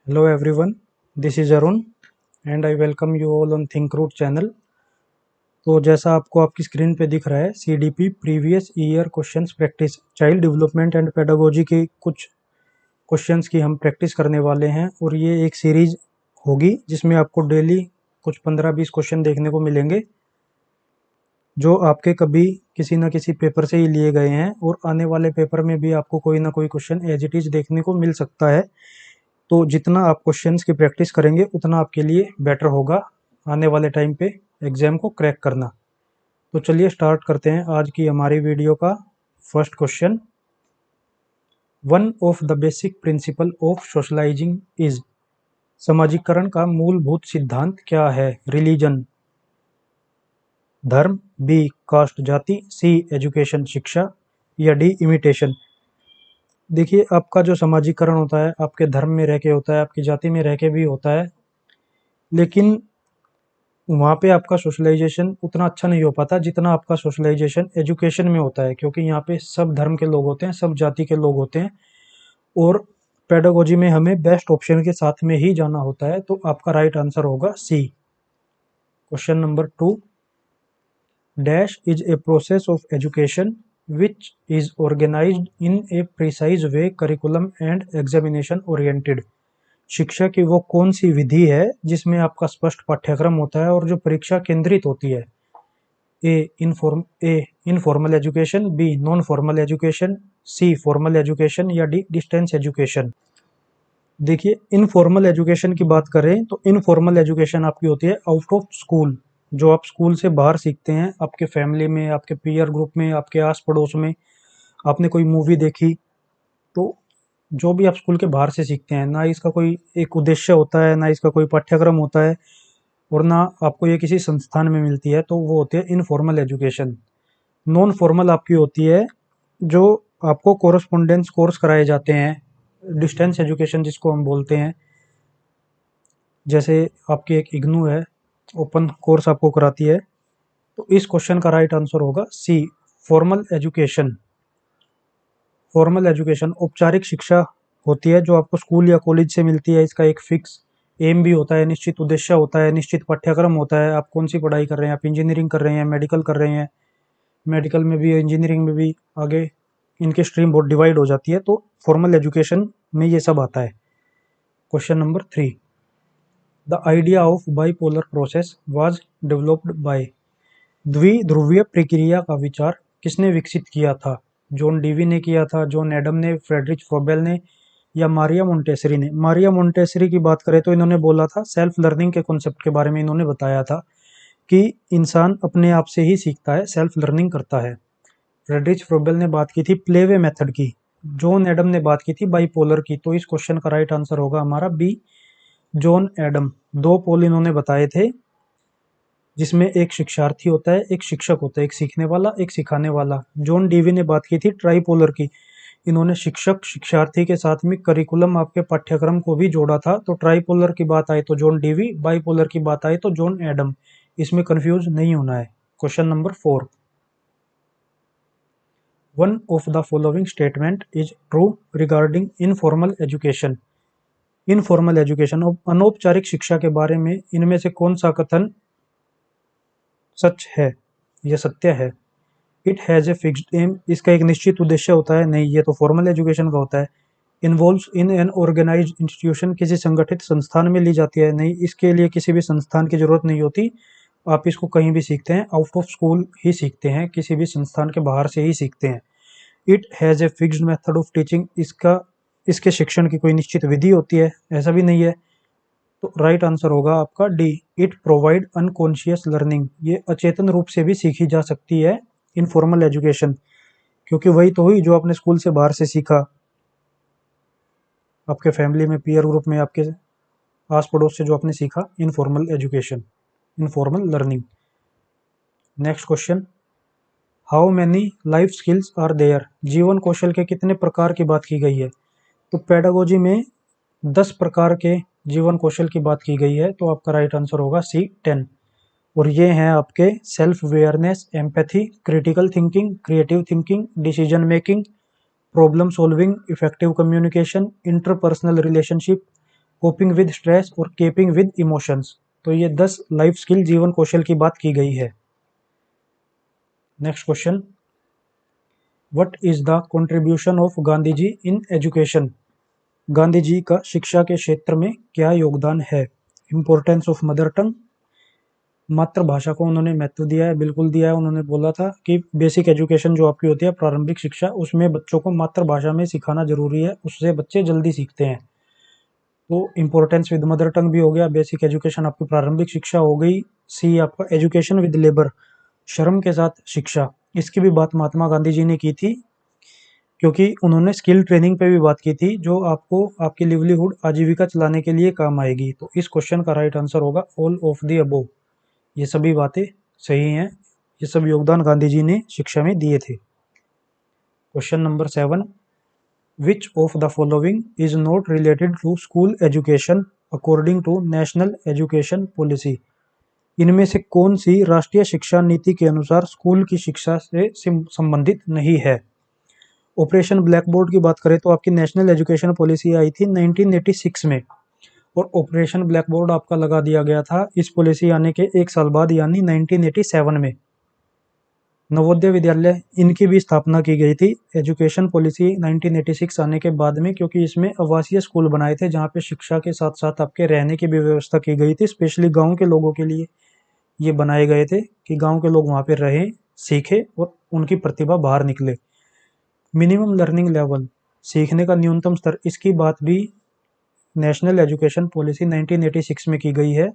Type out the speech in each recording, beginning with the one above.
Hello everyone, this is Arun and I welcome you all on ThinkRoot channel। तो जैसा आपको आपकी screen पे दिख रहा है CDP previous year questions practice child development and pedagogy के कुछ क्वेश्चंस की हम प्रैक्टिस करने वाले हैं और ये एक सीरीज होगी जिसमें आपको डेली कुछ 15-20 क्वेश्चन देखने को मिलेंगे जो आपके कभी किसी न किसी पेपर से ही लिए गए हैं और आने वाले पेपर में भी आपको कोई ना कोई क्वेश्चन एज इट इज देखने को मिल सकता है। तो जितना आप क्वेश्चंस की प्रैक्टिस करेंगे उतना आपके लिए बेटर होगा आने वाले टाइम पे एग्जाम को क्रैक करना। तो चलिए स्टार्ट करते हैं आज की हमारी वीडियो का first question. One of the basic principle of socialising is, सामाजिकरण का मूलभूत सिद्धांत क्या है? रिलीजन धर्म, बी कास्ट जाति, सी एजुकेशन शिक्षा या डी इमिटेशन। देखिए आपका जो समाजीकरण होता है आपके धर्म में रह के होता है, आपकी जाति में रह के भी होता है, लेकिन वहाँ पे आपका सोशलाइजेशन उतना अच्छा नहीं हो पाता जितना आपका सोशलाइजेशन एजुकेशन में होता है, क्योंकि यहाँ पे सब धर्म के लोग होते हैं, सब जाति के लोग होते हैं और पेडागोजी में हमें बेस्ट ऑप्शन के साथ में ही जाना होता है। तो आपका राइट आंसर होगा C. Question number 2, dash is a process of education which is organised in a precise way curriculum and examination oriented. शिक्षा की वो कौन सी विधि है जिसमें आपका स्पष्ट पाठ्यक्रम होता है और जो परीक्षा केंद्रित होती है? A informal education, B non formal education, C formal education या डी डिस्टेंस एजुकेशन। देखिए इनफॉर्मल एजुकेशन की बात करें तो इनफॉर्मल एजुकेशन आपकी होती है आउट ऑफ स्कूल, जो आप स्कूल से बाहर सीखते हैं, आपके फैमिली में, आपके पीयर ग्रुप में, आपके आस पड़ोस में आपने कोई मूवी देखी, तो जो भी आप स्कूल के बाहर से सीखते हैं ना इसका कोई एक उद्देश्य होता है, ना इसका कोई पाठ्यक्रम होता है और ना आपको ये किसी संस्थान में मिलती है, तो वो होती है इनफॉर्मल एजुकेशन। नॉन फॉर्मल आपकी होती है जो आपको कोरस्पोंडेंस कोर्स कराए जाते हैं, डिस्टेंस एजुकेशन जिसको हम बोलते हैं। जैसे आपकी एक इग्नू है, ओपन कोर्स आपको कराती है। तो इस क्वेश्चन का राइट आंसर होगा सी फॉर्मल एजुकेशन। फॉर्मल एजुकेशन औपचारिक शिक्षा होती है जो आपको स्कूल या कॉलेज से मिलती है। इसका एक फिक्स एम भी होता है, निश्चित उद्देश्य होता है, निश्चित पाठ्यक्रम होता है। आप कौन सी पढ़ाई कर रहे हैं, आप इंजीनियरिंग कर रहे हैं, मेडिकल कर रहे हैं, मेडिकल में भी इंजीनियरिंग में भी आगे इनके स्ट्रीम बहुत डिवाइड हो जाती है। तो फॉर्मल एजुकेशन में ये सब आता है। Question number 3, the idea of bipolar process was developed by, द्विध्रुवीय प्रक्रिया का विचार किसने विकसित किया था? जॉन डीवी ने किया था, जॉन एडम ने, फ्रेडरिच फ्रोबेल ने या मारिया मोंटेसरी ने? मारिया मोंटेसरी की बात करें तो इन्होंने बोला था, सेल्फ लर्निंग के कॉन्सेप्ट के बारे में इन्होंने बताया था कि इंसान अपने आप से ही सीखता है, सेल्फ लर्निंग करता है। फ्रेडरिच फ्रोबेल ने बात की थी प्लेवे मेथड की, जॉन एडम ने बात की थी बाइपोलर की। तो इस क्वेश्चन का राइट आंसर होगा हमारा बी जॉन एडम। दो पोल इन्होंने बताए थे जिसमें एक शिक्षार्थी होता है, एक शिक्षक होता है, एक सीखने वाला, एक सिखाने वाला। जॉन डीवी ने बात की थी ट्राइपोलर की, इन्होंने शिक्षक शिक्षार्थी के साथ में करिकुलम आपके पाठ्यक्रम को भी जोड़ा था। तो ट्राइपोलर की बात आई तो जॉन डीवी, बाइपोलर की बात आई तो जॉन एडम। इसमें कंफ्यूज नहीं होना है। Question number 4, one of the following statement is true regarding informal education. Informal education अनौपचारिक शिक्षा के बारे में इनमें से कौन सा कथन सच है, यह सत्य है? It has a fixed aim, इसका एक निश्चित उद्देश्य होता है। नहीं, ये तो फॉर्मल एजुकेशन का होता है। Involves in an organised institution, किसी संगठित संस्थान में ली जाती है। नहीं, इसके लिए किसी भी संस्थान की जरूरत नहीं होती, आप इसको कहीं भी सीखते हैं, आउट ऑफ स्कूल ही सीखते हैं, किसी भी संस्थान के बाहर से ही सीखते हैं। It has a fixed method of teaching, इसका इसके शिक्षण की कोई निश्चित विधि होती है, ऐसा भी नहीं है। तो राइट आंसर होगा आपका D, it provide unconscious learning, ये अचेतन रूप से भी सीखी जा सकती है इनफॉर्मल एजुकेशन, क्योंकि वही तो हुई जो आपने स्कूल से बाहर से सीखा, आपके फैमिली में, पीयर ग्रुप में, आपके आस पड़ोस से जो आपने सीखा, informal education, informal learning. Next question, how many life skills are there, जीवन कौशल के कितने प्रकार की बात की गई है? तो पेडागोजी में 10 प्रकार के जीवन कौशल की बात की गई है। तो आपका राइट आंसर होगा सी 10। और ये हैं आपके self awareness, empathy, critical thinking, creative thinking, decision making, problem solving, effective communication, interpersonal relationship, coping with stress और केपिंग विद इमोशंस। तो ये 10 लाइफ स्किल जीवन कौशल की बात की गई है। Next question, what is the contribution of Gandhi ji in education? Gandhi ji का शिक्षा के क्षेत्र में क्या योगदान है? इंपॉर्टेंस ऑफ मदर टंग, मातृभाषा को उन्होंने महत्व दिया है, बिल्कुल दिया है। उन्होंने बोला था कि बेसिक एजुकेशन जो आपकी होती है, प्रारंभिक शिक्षा, उसमें बच्चों को मातृभाषा में सिखाना जरूरी है, उससे बच्चे जल्दी सीखते हैं। तो इंपॉर्टेंस विद मदर टंग भी हो गया, बेसिक एजुकेशन आपकी प्रारंभिक शिक्षा हो गई। सी आपका एजुकेशन विद लेबर, श्रम के साथ शिक्षा, इसकी भी बात महात्मा गांधी जी ने की थी, क्योंकि उन्होंने स्किल ट्रेनिंग पे भी बात की थी, जो आपको आपकी लिवलीहुड आजीविका चलाने के लिए काम आएगी। तो इस क्वेश्चन का राइट आंसर होगा ऑल ऑफ द अबोव। ये सभी बातें सही हैं, ये सब योगदान गांधी जी ने शिक्षा में दिए थे। Question number 7, which of the following is not related to school education according to national education policy? इनमें से कौन सी राष्ट्रीय शिक्षा नीति के अनुसार स्कूल की शिक्षा से संबंधित नहीं है? ऑपरेशन ब्लैक बोर्ड की बात करें तो आपकी नेशनल एजुकेशन पॉलिसी आई थी 1986 में, और ऑपरेशन ब्लैक बोर्ड आपका लगा दिया गया था इस पॉलिसी आने के एक साल बाद, यानी 1987 में। नवोदय विद्यालय, इनकी भी स्थापना की गई थी एजुकेशन पॉलिसी 1986 आने के बाद में, क्योंकि इसमें आवासीय स्कूल बनाए थे जहाँ पे शिक्षा के साथ साथ आपके रहने की भी व्यवस्था की गई थी, स्पेशली गांव के लोगों के लिए ये बनाए गए थे कि गांव के लोग वहाँ पे रहें, सीखें और उनकी प्रतिभा बाहर निकले। मिनिमम लर्निंग लेवल, सीखने का न्यूनतम स्तर, इसकी बात भी नेशनल एजुकेशन पॉलिसी 1986 में की गई है,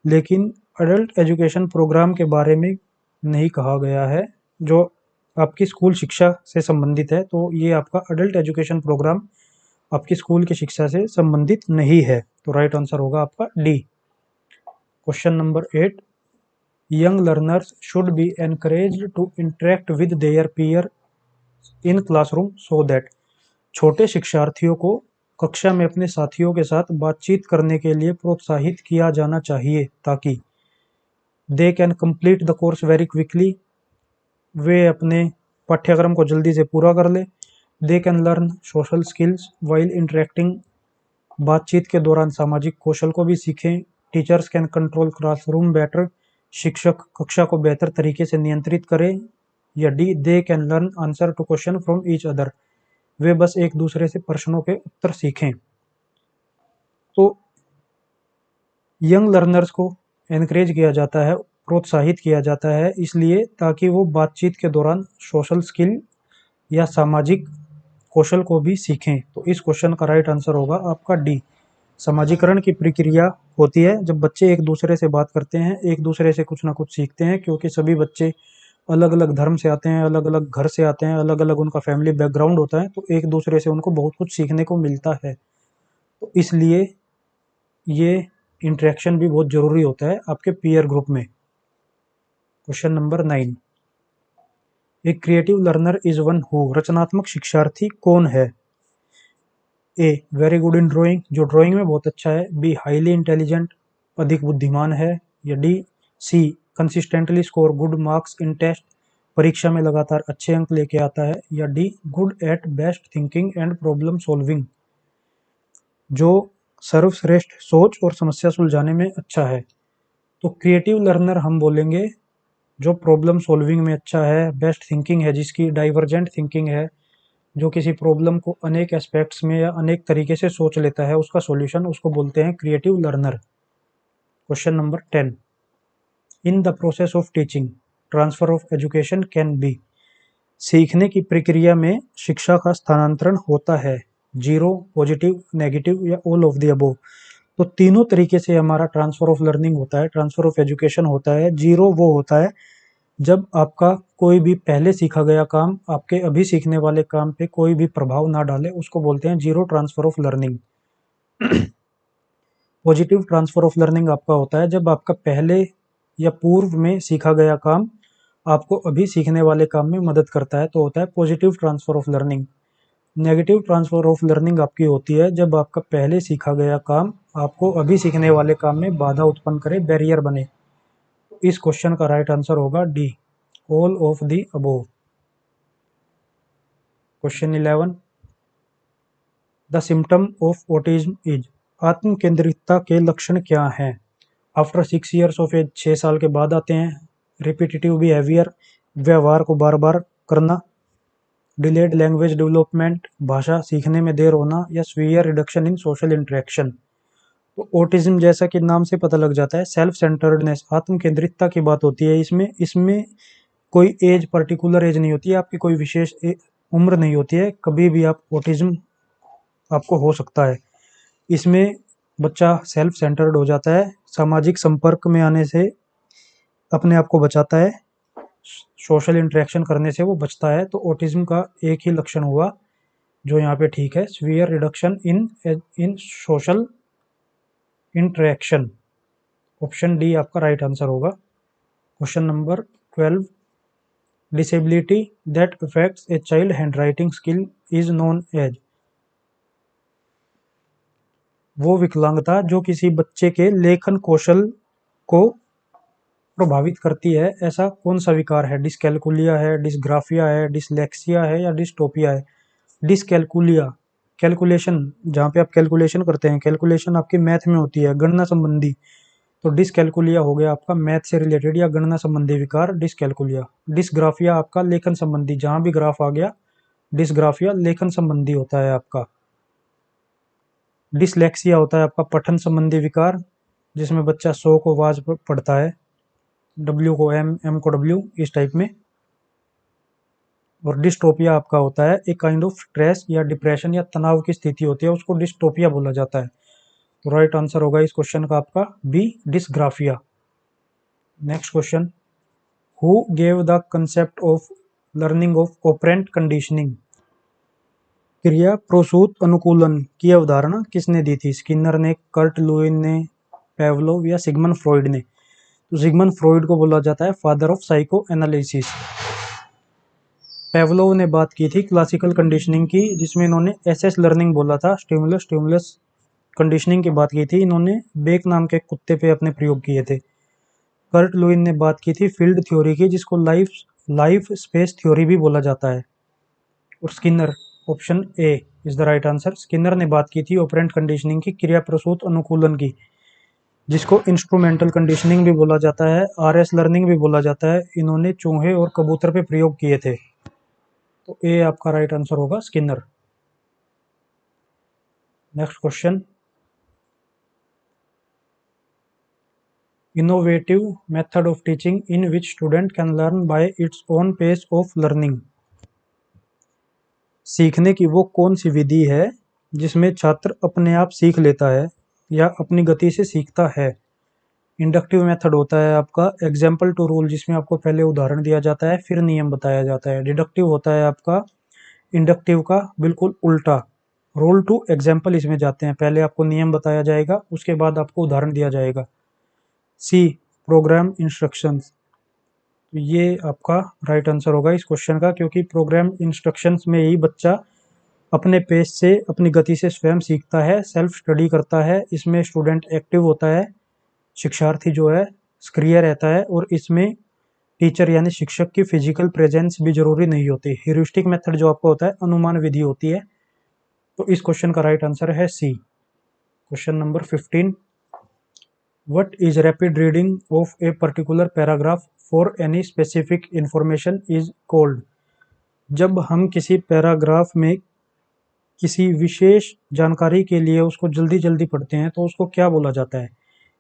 लेकिन अडल्ट एजुकेशन प्रोग्राम के बारे में नहीं कहा गया है, जो आपकी स्कूल शिक्षा से संबंधित है। तो ये आपका अडल्ट एजुकेशन प्रोग्राम आपकी स्कूल की शिक्षा से संबंधित नहीं है, तो राइट आंसर होगा आपका D. Question number 8, young learners should be encouraged to interact with their peer in classroom so that, छोटे शिक्षार्थियों को कक्षा में अपने साथियों के साथ बातचीत करने के लिए प्रोत्साहित किया जाना चाहिए, ताकि they can complete the course very quickly, वे अपने पाठ्यक्रम को जल्दी से पूरा कर ले। They can learn social skills while interacting, बातचीत के दौरान सामाजिक कौशल को भी सीखें। Teachers can control classroom better, शिक्षक कक्षा को बेहतर तरीके से नियंत्रित करें। या D, they can learn answer to question from each other, वे बस एक दूसरे से प्रश्नों के उत्तर सीखें। तो यंग लर्नर्स को एनकरेज किया जाता है, प्रोत्साहित किया जाता है, इसलिए ताकि वो बातचीत के दौरान सोशल स्किल या सामाजिक कौशल को भी सीखें। तो इस क्वेश्चन का राइट आंसर होगा आपका डी। समाजीकरण की प्रक्रिया होती है जब बच्चे एक दूसरे से बात करते हैं, एक दूसरे से कुछ ना कुछ सीखते हैं, क्योंकि सभी बच्चे अलग अलग धर्म से आते हैं, अलग अलग घर से आते हैं, अलग अलग उनका फैमिली बैकग्राउंड होता है, तो एक दूसरे से उनको बहुत कुछ सीखने को मिलता है। तो इसलिए ये इंटरेक्शन भी बहुत जरूरी होता है आपके पीयर ग्रुप में। क्वेश्चन नंबर 9, एक creative learner is one who, रचनात्मक शिक्षार्थी कौन है? ए, वेरी गुड इन ड्राइंग, जो ड्राइंग में बहुत अच्छा है। बी, हाईली इंटेलिजेंट, अधिक बुद्धिमान है। या D, C, consistently score good marks in test, परीक्षा में लगातार अच्छे अंक लेके आता है। या D, good at best thinking and problem solving, जो सर्वश्रेष्ठ सोच और समस्या सुलझाने में अच्छा है। तो क्रिएटिव लर्नर हम बोलेंगे जो प्रॉब्लम सॉल्विंग में अच्छा है, बेस्ट थिंकिंग है जिसकी, डाइवर्जेंट थिंकिंग है, जो किसी प्रॉब्लम को अनेक एस्पेक्ट्स में या अनेक तरीके से सोच लेता है उसका सॉल्यूशन, उसको बोलते हैं creative learner. Question number 10, in the process of teaching transfer of education can be, सीखने की प्रक्रिया में शिक्षा का स्थानांतरण होता है, जीरो, पॉजिटिव, नेगेटिव या ऑल ऑफ द अबोव। तो तीनों तरीके से हमारा ट्रांसफर ऑफ लर्निंग होता है, ट्रांसफर ऑफ एजुकेशन होता है। जीरो वो होता है जब आपका कोई भी पहले सीखा गया काम आपके अभी सीखने वाले काम पे कोई भी प्रभाव ना डाले, उसको बोलते हैं zero transfer of learning. Positive transfer of learning आपका होता है जब आपका पहले या पूर्व में सीखा गया काम आपको अभी सीखने वाले काम में मदद करता है, तो होता है positive transfer of learning. Negative transfer of learning आपकी होती है जब आपका पहले सीखा गया काम आपको अभी सीखने वाले काम में बाधा उत्पन्न करे, बैरियर बने। इस क्वेश्चन का राइट आंसर होगा D, all of the above. Question 11, the symptom of autism is, आत्म केंद्रितता के लक्षण क्या हैं? आफ्टर 6 ईयर्स ऑफ एज, 6 साल के बाद आते हैं। रिपीटेटिव बिहेवियर, व्यवहार को बार बार करना। डिलेड लैंग्वेज डेवलपमेंट, भाषा सीखने में देर होना। या severe reduction in social interaction. तो ऑटिज्म जैसा कि नाम से पता लग जाता है, सेल्फ सेंटर्डनेस, आत्म केंद्रितता की बात होती है। इसमें इसमें कोई एज, पर्टिकुलर एज नहीं होती है, आपकी कोई विशेष उम्र नहीं होती है, कभी भी आप ऑटिज्म आपको हो सकता है। इसमें बच्चा सेल्फ सेंटर्ड हो जाता है, सामाजिक संपर्क में आने से अपने आप को बचाता है, सोशल इंटरेक्शन करने से वो बचता है। तो ऑटिज्म का एक ही लक्षण हुआ जो यहाँ पे ठीक है, severe reduction in social interaction. Option D आपका राइट आंसर होगा। Question number 12, disability that affects a child handwriting skill is known as. वो विकलांगता जो किसी बच्चे के लेखन कौशल को प्रभावित करती है, ऐसा कौन सा विकार है? डिसकैलकुलिया है, डिसग्राफिया है, डिसलेक्सिया है या डिस्टोपिया है? डिसकैलकुलिया, कैलकुलेशन, जहाँ पे आप कैलकुलेशन करते हैं, कैलकुलेशन आपकी मैथ में होती है, गणना संबंधी। तो डिसकैलकुलिया हो गया आपका मैथ से रिलेटेड या गणना संबंधी विकार, डिसकैलकुलिया। डिसग्राफिया आपका लेखन संबंधी, जहाँ भी ग्राफ आ गया, डिसग्राफिया लेखन संबंधी होता है आपका। डिसलेक्सिया होता है आपका पठन संबंधी विकार, जिसमें बच्चा 100 को आवाज पढ़ता है, W को M, M को W, इस टाइप में। और डिस्टोपिया आपका होता है एक काइंड ऑफ स्ट्रेस या डिप्रेशन या तनाव की स्थिति होती है, उसको डिस्टोपिया बोला जाता है। तो राइट आंसर होगा इस क्वेश्चन का आपका B, dysgraphia. Next question, who gave the concept of learning of operant conditioning. क्रिया प्रसूत अनुकूलन की अवधारणा किसने दी थी? स्किनर ने, कर्ट लुईन ने, पेवलोव या सिगमंड फ्रॉइड ने? तो सिगमंड फ्रॉइड को बोला जाता है फादर ऑफ साइको एनालिसिस। पेवलोव ने बात की थी क्लासिकल कंडीशनिंग की, जिसमें इन्होंने एसएस लर्निंग बोला था, स्टिमुलस स्टिमुलस कंडीशनिंग की बात की थी। इन्होंने बेक नाम के कुत्ते पे अपने प्रयोग किए थे। कर्ट लुईन ने बात की थी फील्ड थ्योरी की, जिसको लाइफ स्पेस थ्योरी भी बोला जाता है। और Skinner, option A is the right answer. Skinner ने बात की थी ऑपरेंट कंडीशनिंग की, क्रिया प्रसूत अनुकूलन की, जिसको इंस्ट्रूमेंटल कंडीशनिंग भी बोला जाता है, आरएस लर्निंग भी बोला जाता है। इन्होंने चूहे और कबूतर पे प्रयोग किए थे। तो ए आपका राइट आंसर होगा, Skinner. Next question, innovative method of teaching in which student can learn by its own pace of learning. सीखने की वो कौन सी विधि है जिसमें छात्र अपने आप सीख लेता है या अपनी गति से सीखता है? इंडक्टिव मेथड होता है आपका एग्जाम्पल टू रूल, जिसमें आपको पहले उदाहरण दिया जाता है फिर नियम बताया जाता है। डिडक्टिव होता है आपका इंडक्टिव का बिल्कुल उल्टा, रूल टू एग्जाम्पल इसमें जाते हैं, पहले आपको नियम बताया जाएगा, उसके बाद आपको उदाहरण दिया जाएगा। सी, प्रोग्राम इंस्ट्रक्शंस। तो ये आपका राइट आंसर होगा इस क्वेश्चन का, क्योंकि प्रोग्राम इंस्ट्रक्शंस में ही बच्चा अपने पेस से, अपनी गति से स्वयं सीखता है, सेल्फ स्टडी करता है। इसमें स्टूडेंट एक्टिव होता है, शिक्षार्थी जो है सक्रिय रहता है, और इसमें टीचर यानी शिक्षक की फिजिकल प्रेजेंस भी जरूरी नहीं होती। ह्यूरिस्टिक मेथड जो आपको होता है अनुमान विधि होती है। तो इस क्वेश्चन का राइट आंसर है C. Question number 15, what is rapid reading of a particular paragraph for any specific information is called. जब हम किसी पैराग्राफ में किसी विशेष जानकारी के लिए उसको जल्दी जल्दी पढ़ते हैं तो उसको क्या बोला जाता है?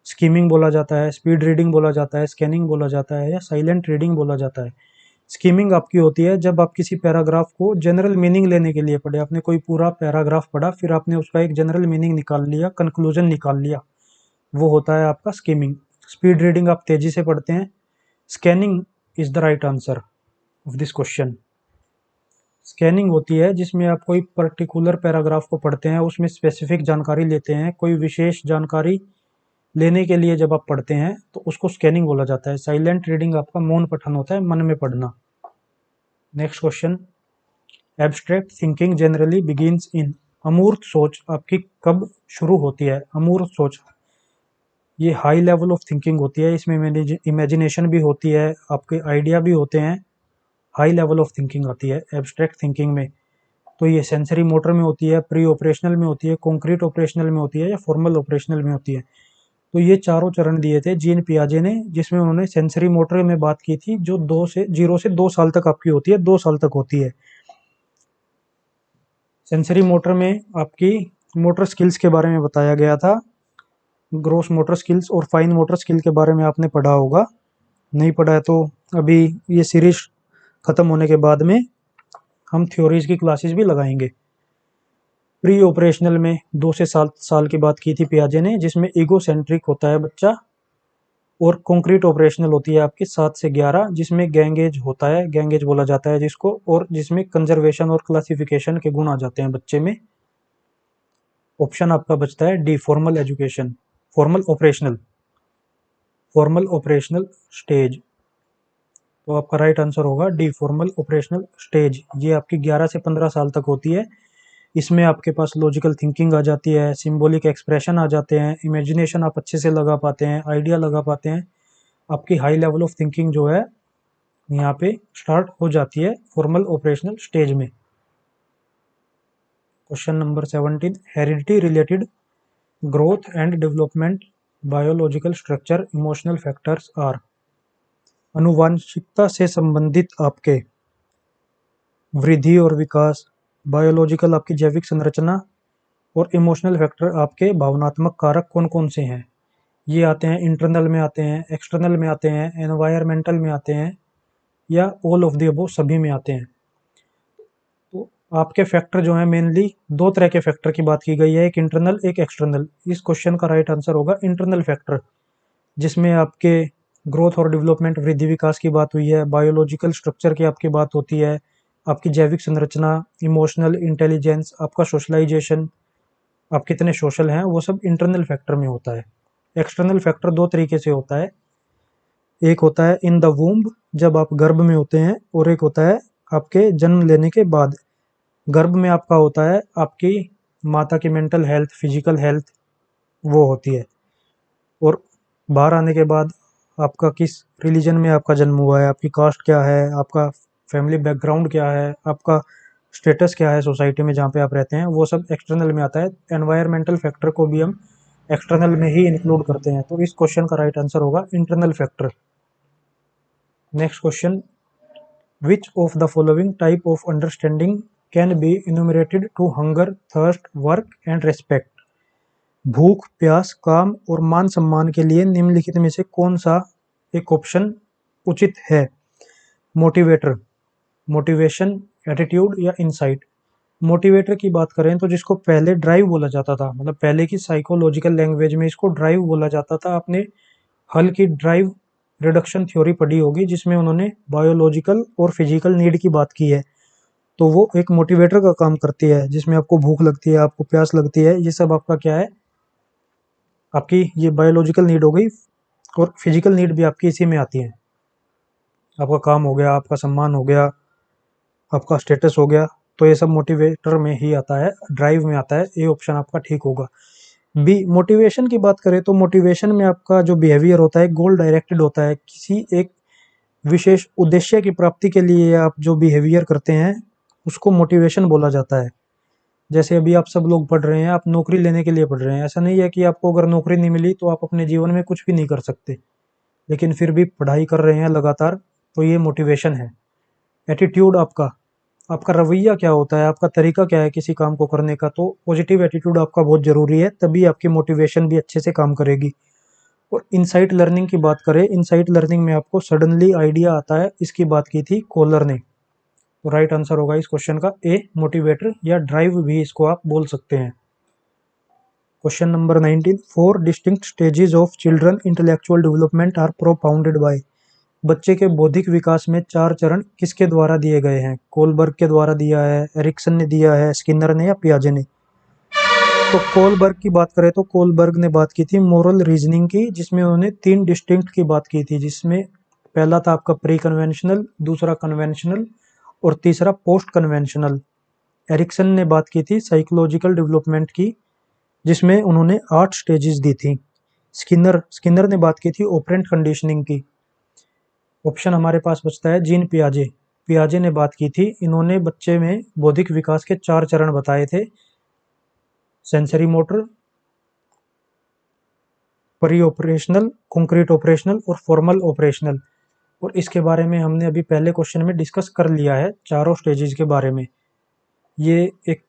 स्कीमिंग बोला जाता है, स्पीड रीडिंग बोला जाता है, स्कैनिंग बोला जाता है या साइलेंट रीडिंग बोला जाता है? स्कीमिंग आपकी होती है जब आप किसी पैराग्राफ को जनरल मीनिंग लेने के लिए पढ़े, आपने कोई पूरा पैराग्राफ पढ़ा, फिर आपने उसका एक जनरल मीनिंग निकाल लिया, कंक्लूजन निकाल लिया, वो होता है आपका स्कीमिंग। स्पीड रीडिंग आप तेजी से पढ़ते हैं। Scanning is the right answer of this question. Scanning होती है जिसमें आप कोई पर्टिकुलर पैराग्राफ को पढ़ते हैं, उसमें स्पेसिफिक जानकारी लेते हैं, कोई विशेष जानकारी लेने के लिए जब आप पढ़ते हैं तो उसको स्कैनिंग बोला जाता है। साइलेंट रीडिंग आपका मौन पठन होता है, मन में पढ़ना। Next question, abstract thinking generally begins in. अमूर्त सोच आपकी कब शुरू होती है? अमूर्त सोच ये हाई लेवल ऑफ थिंकिंग होती है, इसमें इमेजिनेशन भी होती है, आपके आइडिया भी होते हैं, हाई लेवल ऑफ थिंकिंग आती है एब्स्ट्रैक्ट थिंकिंग में। तो ये सेंसरी मोटर में होती है, प्री ऑपरेशनल में होती है, कॉन्क्रीट ऑपरेशनल में होती है या फॉर्मल ऑपरेशनल में होती है। तो ये चारों चरण दिए थे जीन पियाजे ने, जिसमें उन्होंने सेंसरी मोटर में बात की थी, जो 0 से 2 साल तक आपकी होती है, 2 साल तक होती है। सेंसरी मोटर में आपकी मोटर स्किल्स के बारे में बताया गया था। ग्रोस मोटर स्किल्स और फाइन मोटर स्किल के बारे में आपने पढ़ा होगा, नहीं पढ़ा है तो अभी ये सीरीज खत्म होने के बाद में हम थ्योरीज की क्लासेस भी लगाएंगे। प्री ऑपरेशनल में 2 से 7 साल की बात की थी पियाजे ने, जिसमें ईगो सेंट्रिक होता है बच्चा। और कॉन्क्रीट ऑपरेशनल होती है आपकी 7 से 11, जिसमें गैंग एज होता है, गैंग एज बोला जाता है जिसको, और जिसमें कंजर्वेशन और क्लासिफिकेशन के गुण आ जाते हैं बच्चे में। ऑप्शन आपका बचता है D, formal education, formal operational, formal operational stage. तो आपका राइट आंसर होगा डी, फॉर्मल ऑपरेशनल स्टेज। ये आपकी 11 से 15 साल तक होती है। इसमें आपके पास लॉजिकल थिंकिंग आ जाती है, सिंबॉलिक एक्सप्रेशन आ जाते हैं, इमेजिनेशन आप अच्छे से लगा पाते हैं, आइडिया लगा पाते हैं। आपकी हाई लेवल ऑफ थिंकिंग जो है यहाँ पे स्टार्ट हो जाती है फॉर्मल ऑपरेशनल स्टेज में। Question number 17, heredity related growth and development biological structure emotional factors are. आनुवांशिकता से संबंधित आपके वृद्धि और विकास, बायोलॉजिकल आपकी जैविक संरचना, और इमोशनल फैक्टर आपके भावनात्मक कारक कौन कौन से हैं। ये आते हैं इंटरनल में आते हैं, एक्सटर्नल में आते हैं, एनवायरमेंटल में आते हैं, या ऑल ऑफ द अबव सभी में आते हैं। तो आपके फैक्टर जो है मेनली 2 तरह के फैक्टर की बात की गई है, एक इंटरनल एक एक्सटर्नल। इस क्वेश्चन का राइट आंसर होगा इंटरनल फैक्टर, जिसमें आपके ग्रोथ और डेवलपमेंट वृद्धि विकास की बात हुई है, बायोलॉजिकल स्ट्रक्चर की आपकी बात होती है, आपकी जैविक संरचना, इमोशनल इंटेलिजेंस, आपका सोशलाइजेशन, आप कितने सोशल हैं, वो सब इंटरनल फैक्टर में होता है। एक्सटर्नल फैक्टर 2 तरीके से होता है, एक होता है इन द वूम्ब, जब आप गर्भ में होते हैं, और एक होता है आपके जन्म लेने के बाद। गर्भ में आपका होता है आपकी माता की मेंटल हेल्थ, फिजिकल हेल्थ वो होती है, और बाहर आने के बाद आपका किस रिलीजन में आपका जन्म हुआ है, आपकी कास्ट क्या है, आपका फैमिली बैकग्राउंड क्या है, आपका स्टेटस क्या है सोसाइटी में जहाँ पे आप रहते हैं, वो सब एक्सटर्नल में आता है। एनवायरमेंटल फैक्टर को भी हम एक्सटर्नल में ही इंक्लूड करते हैं। तो इस क्वेश्चन का राइट आंसर होगा internal factor. Next question, which of the following type of understanding can be enumerated to hunger, thirst, work and respect. भूख, प्यास, काम और मान सम्मान के लिए निम्नलिखित में से कौन सा एक ऑप्शन उचित है। मोटिवेटर, मोटिवेशन, एटीट्यूड या इनसाइट। मोटिवेटर की बात करें तो जिसको पहले ड्राइव बोला जाता था, मतलब पहले की साइकोलॉजिकल लैंग्वेज में इसको ड्राइव बोला जाता था। आपने हल की ड्राइव रिडक्शन थ्योरी पढ़ी होगी, जिसमें उन्होंने बायोलॉजिकल और फिजिकल नीड की बात की है। तो वो एक मोटिवेटर का काम करती है, जिसमें आपको भूख लगती है, आपको प्यास लगती है, ये सब आपका क्या है, आपकी ये बायोलॉजिकल नीड हो गई, और फिजिकल नीड भी आपकी इसी में आती है। आपका काम हो गया, आपका सम्मान हो गया, आपका स्टेटस हो गया, तो ये सब मोटिवेटर में ही आता है, ड्राइव में आता है। ये ऑप्शन आपका ठीक होगा। बी, मोटिवेशन की बात करें तो मोटिवेशन में आपका जो बिहेवियर होता है गोल डायरेक्टेड होता है, किसी एक विशेष उद्देश्य की प्राप्ति के लिए आप जो बिहेवियर करते हैं उसको मोटिवेशन बोला जाता है। जैसे अभी आप सब लोग पढ़ रहे हैं, आप नौकरी लेने के लिए पढ़ रहे हैं। ऐसा नहीं है कि आपको अगर नौकरी नहीं मिली तो आप अपने जीवन में कुछ भी नहीं कर सकते, लेकिन फिर भी पढ़ाई कर रहे हैं लगातार, तो ये मोटिवेशन है। एटीट्यूड आपका, आपका रवैया क्या होता है, आपका तरीका क्या है किसी काम को करने का, तो पॉजिटिव एटीट्यूड आपका बहुत ज़रूरी है, तभी आपकी मोटिवेशन भी अच्छे से काम करेगी। और इनसाइट लर्निंग की बात करें, इनसाइट लर्निंग में आपको सडनली आइडिया आता है, इसकी बात की थी कोलर ने। तो राइट आंसर होगा इस क्वेश्चन का ए, मोटिवेटर या ड्राइव भी इसको आप बोल सकते हैं। Question number 19, 4 distinct stages of children intellectual development are propounded by. बच्चे के बौद्धिक विकास में 4 चरण किसके द्वारा दिए गए हैं। कोलबर्ग के द्वारा दिया है, एरिक्सन ने दिया है, स्किनर ने, या पियाजे ने। तो कोलबर्ग की बात करें तो कोलबर्ग ने बात की थी मोरल रीजनिंग की, जिसमें उन्होंने 3 डिस्टिंक्ट की बात की थी, जिसमें पहला था आपका प्री कन्वेंशनल, दूसरा कन्वेंशनल, और तीसरा पोस्ट कन्वेंशनल। एरिक्सन ने बात की थी साइकोलॉजिकल डेवलपमेंट की, जिसमें उन्होंने 8 स्टेजेस दी थी। स्किनर ने बात की थी ऑपरेंट कंडीशनिंग की। ऑप्शन हमारे पास बचता है जीन पियाजे। पियाजे ने बात की थी। इन्होंने बच्चे में बौद्धिक विकास के 4 चरण बताए थे, sensory motor, pre operational, concrete operational और फॉर्मल ऑपरेशनल। और इसके बारे में हमने अभी पहले क्वेश्चन में डिस्कस कर लिया है चारों स्टेजेस के बारे में। ये एक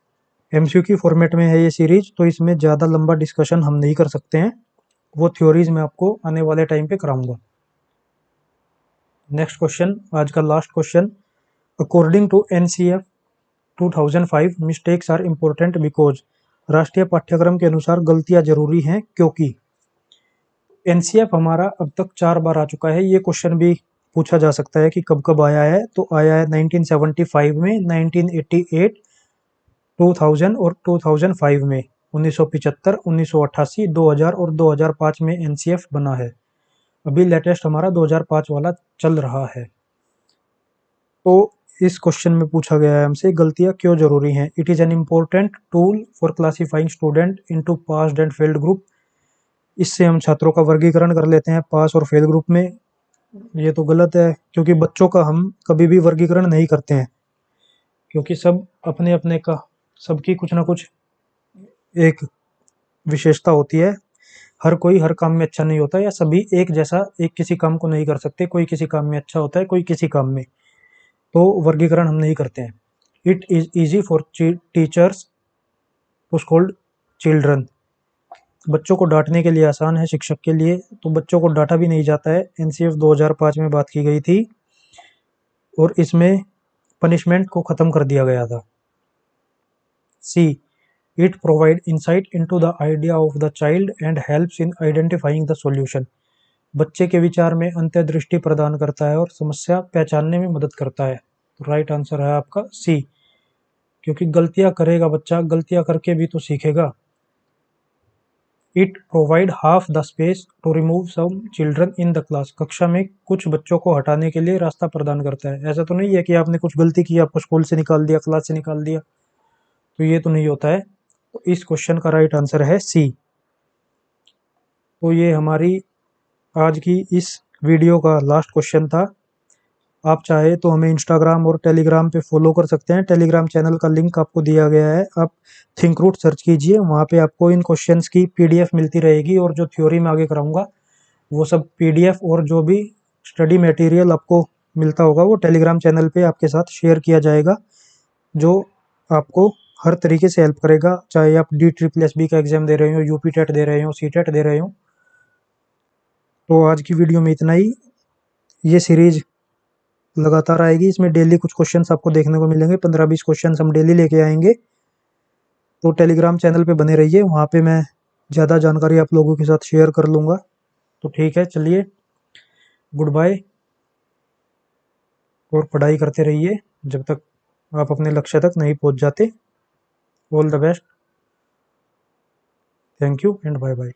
एमसीक्यू फॉर्मेट में है ये सीरीज, तो इसमें ज़्यादा लंबा डिस्कशन हम नहीं कर सकते हैं, वो थ्योरीज मैं आपको आने वाले टाइम पे कराऊंगा। नेक्स्ट क्वेश्चन, आज का last question. According to NCF 2005 mistakes are important because. राष्ट्रीय पाठ्यक्रम के अनुसार गलतियां जरूरी हैं क्योंकि। एनसीएफ हमारा अब तक 4 बार आ चुका है। ये क्वेश्चन भी पूछा जा सकता है कि कब कब आया है, तो आया है 1975 में, 1988, 2000 और 2005 में, 1975, 1988, 2000 और 2005 में एनसीएफ बना है। अभी लेटेस्ट हमारा 2005 वाला चल रहा है। तो इस क्वेश्चन में पूछा गया है हमसे गलतियां क्यों जरूरी हैं। It is an important tool for classifying student into passed and failed group. इससे हम छात्रों का वर्गीकरण कर लेते हैं पास और फेल ग्रुप में। ये तो गलत है, क्योंकि बच्चों का हम कभी भी वर्गीकरण नहीं करते हैं, क्योंकि सब अपने अपने का, सबकी कुछ ना कुछ एक विशेषता होती है। हर कोई हर काम में अच्छा नहीं होता, या सभी एक जैसा एक किसी काम को नहीं कर सकते। कोई किसी काम में अच्छा होता है, कोई किसी काम में, तो वर्गीकरण हम नहीं करते हैं। It is easy for teachers to scold children. बच्चों को डांटने के लिए आसान है शिक्षक के लिए, तो बच्चों को डांटा भी नहीं जाता है। एनसीएफ 2005 में बात की गई थी और इसमें पनिशमेंट को खत्म कर दिया गया था। C, it provide insight into the idea of the child and helps in identifying the solution. बच्चे के विचार में अंतर्दृष्टि प्रदान करता है और समस्या पहचानने में मदद करता है। तो राइट आंसर है आपका सी, क्योंकि गलतियां करेगा बच्चा, गलतियां करके भी तो सीखेगा। It provide half the space to remove some children in the class. कक्षा में कुछ बच्चों को हटाने के लिए रास्ता प्रदान करता है। ऐसा तो नहीं है कि आपने कुछ गलती की, आपको स्कूल से निकाल दिया, क्लास से निकाल दिया, तो ये तो नहीं होता है। तो इस क्वेश्चन का राइट आंसर है सी। तो ये हमारी आज की इस वीडियो का लास्ट क्वेश्चन था। आप चाहे तो हमें इंस्टाग्राम और टेलीग्राम पे फॉलो कर सकते हैं। टेलीग्राम चैनल का लिंक आपको दिया गया है, आप थिंक रूट सर्च कीजिए, वहाँ पे आपको इन क्वेश्चंस की पीडीएफ मिलती रहेगी। और जो थ्योरी में आगे कराऊंगा वो सब पीडीएफ और जो भी स्टडी मटेरियल आपको मिलता होगा वो टेलीग्राम चैनल पे आपके साथ शेयर किया जाएगा, जो आपको हर तरीके से हेल्प करेगा। चाहे आप DSSB का एग्जाम दे रहे हो, यूपी टेट दे रहे हो, सीटेट दे रहे हो। तो आज की वीडियो में इतना ही। ये सीरीज लगातार आएगी, इसमें डेली कुछ क्वेश्चंस आपको देखने को मिलेंगे, 15-20 क्वेश्चंस हम डेली लेके आएंगे। तो टेलीग्राम चैनल पे बने रहिए, वहाँ पे मैं ज़्यादा जानकारी आप लोगों के साथ शेयर कर लूँगा। तो ठीक है, चलिए, गुड बाय, और पढ़ाई करते रहिए जब तक आप अपने लक्ष्य तक नहीं पहुँच जाते। All the best, thank you and bye bye.